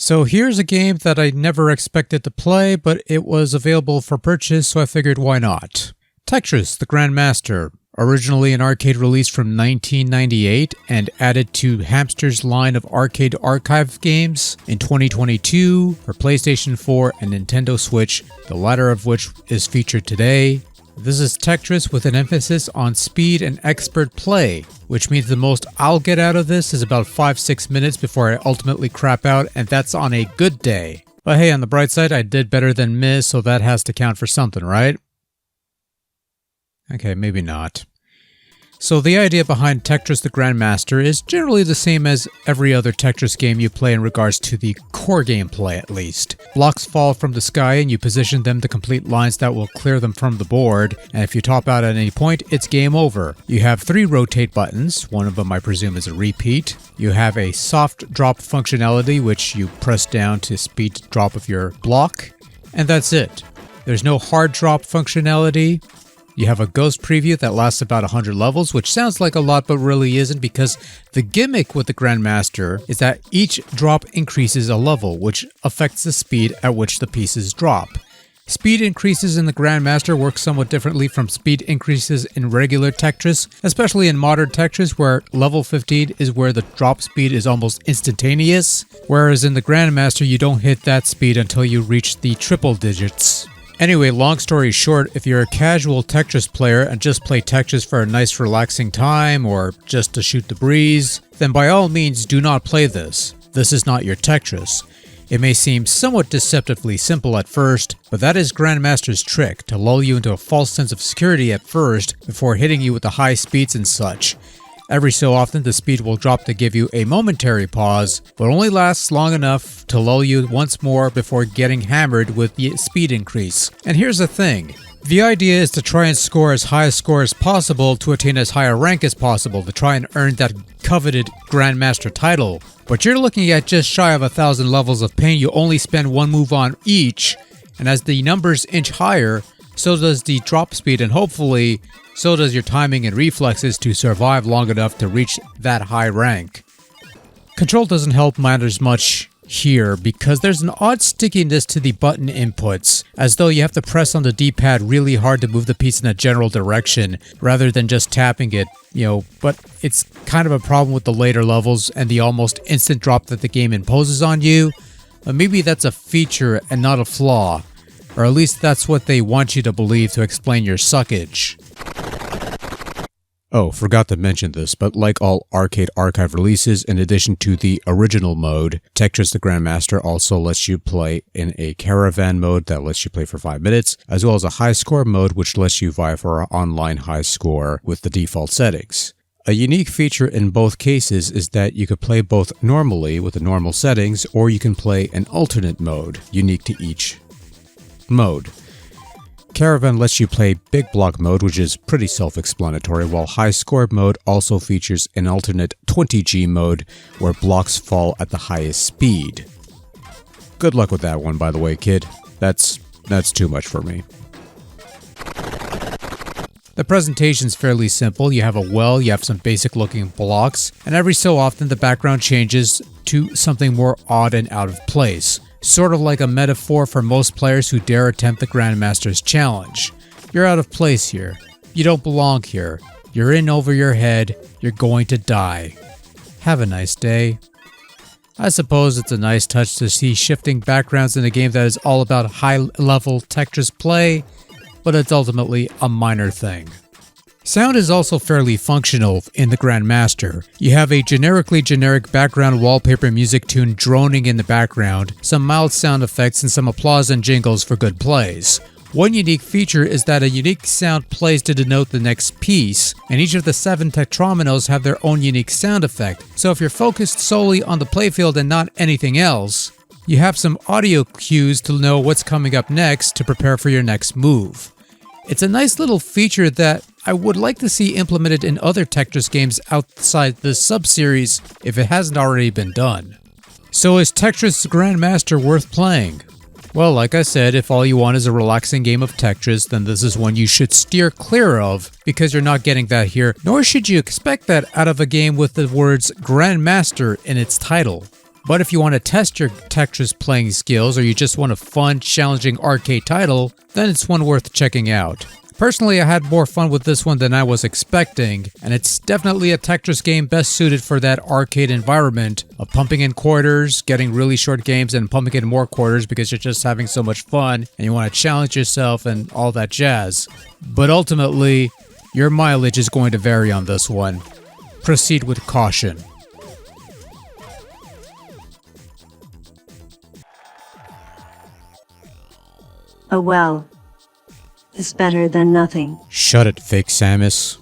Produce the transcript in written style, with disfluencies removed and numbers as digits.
So here's a game that I never expected to play, but it was available for purchase, so I figured why not. Tetris, the Grandmaster, originally an arcade release from 1998 and added to Hamster's line of arcade archive games in 2022 for PlayStation 4 and Nintendo Switch, the latter of which is featured today. This is Tetris with an emphasis on speed and expert play, which means the most I'll get out of this is about 5-6 minutes before I ultimately crap out, and that's on a good day. But hey, on the bright side, I did better than Miz, so that has to count for something, right? Okay, maybe not. So the idea behind Tetris the Grandmaster is generally the same as every other Tetris game you play in regards to the core gameplay at least. Blocks fall from the sky and you position them to complete lines that will clear them from the board, and if you top out at any point, it's game over. You have 3 rotate buttons, one of them I presume is a repeat. You have a soft drop functionality which you press down to speed drop of your block, and that's it. There's no hard drop functionality. You have a ghost preview that lasts about 100 levels, which sounds like a lot but really isn't, because the gimmick with the Grandmaster is that each drop increases a level, which affects the speed at which the pieces drop. Speed increases in the Grandmaster work somewhat differently from speed increases in regular Tetris, especially in modern Tetris where level 15 is where the drop speed is almost instantaneous, whereas in the Grandmaster you don't hit that speed until you reach the triple digits. Anyway, long story short, if you're a casual Tetris player and just play Tetris for a nice relaxing time or just to shoot the breeze, then by all means do not play this. This is not your Tetris. It may seem somewhat deceptively simple at first, but that is Grandmaster's trick, to lull you into a false sense of security at first before hitting you with the high speeds and such. Every so often the speed will drop to give you a momentary pause, but only lasts long enough to lull you once more before getting hammered with the speed increase. And here's the thing. The idea is to try and score as high a score as possible to attain as high a rank as possible to try and earn that coveted Grandmaster title. But you're looking at just shy of 1,000 levels of pain you only spend one move on each, and as the numbers inch higher, so does the drop speed, and hopefully so does your timing and reflexes to survive long enough to reach that high rank. Control doesn't help matters much here because there's an odd stickiness to the button inputs, as though you have to press on the D-pad really hard to move the piece in a general direction rather than just tapping it, but it's kind of a problem with the later levels and the almost instant drop that the game imposes on you. But maybe that's a feature and not a flaw, or at least that's what they want you to believe to explain your suckage. Oh, forgot to mention this, but like all arcade archive releases, in addition to the original mode, Tetris the Grandmaster also lets you play in a caravan mode that lets you play for 5 minutes, as well as a high score mode which lets you vie for an online high score with the default settings. A unique feature in both cases is that you could play both normally with the normal settings, or you can play an alternate mode, unique to each mode. Caravan lets you play Big Block mode, which is pretty self-explanatory, while High Score mode also features an alternate 20G mode where blocks fall at the highest speed. Good luck with that one, by the way, kid. That's too much for me. The presentation's fairly simple. You have a well, you have some basic looking blocks, and every so often the background changes to something more odd and out of place. Sort of like a metaphor for most players who dare attempt the Grandmaster's challenge. You're out of place here. You don't belong here. You're in over your head. You're going to die. Have a nice day. I suppose it's a nice touch to see shifting backgrounds in a game that is all about high-level Tetris play, but it's ultimately a minor thing. Sound is also fairly functional in the Grandmaster. You have a generically generic background wallpaper music tune droning in the background, some mild sound effects, and some applause and jingles for good plays. One unique feature is that a unique sound plays to denote the next piece, and each of the 7 tetrominos have their own unique sound effect, so if you're focused solely on the playfield and not anything else, you have some audio cues to know what's coming up next to prepare for your next move. It's a nice little feature that I would like to see implemented in other Tetris games outside this sub-series if it hasn't already been done. So is Tetris Grandmaster worth playing? Well, like I said, if all you want is a relaxing game of Tetris, then this is one you should steer clear of, because you're not getting that here, nor should you expect that out of a game with the words Grandmaster in its title. But if you want to test your Tetris playing skills or you just want a fun, challenging arcade title, then it's one worth checking out. Personally, I had more fun with this one than I was expecting, and it's definitely a Tetris game best suited for that arcade environment of pumping in quarters, getting really short games, and pumping in more quarters because you're just having so much fun and you want to challenge yourself and all that jazz. But ultimately, your mileage is going to vary on this one. Proceed with caution. Oh well. It's better than nothing. Shut it, fake Samus.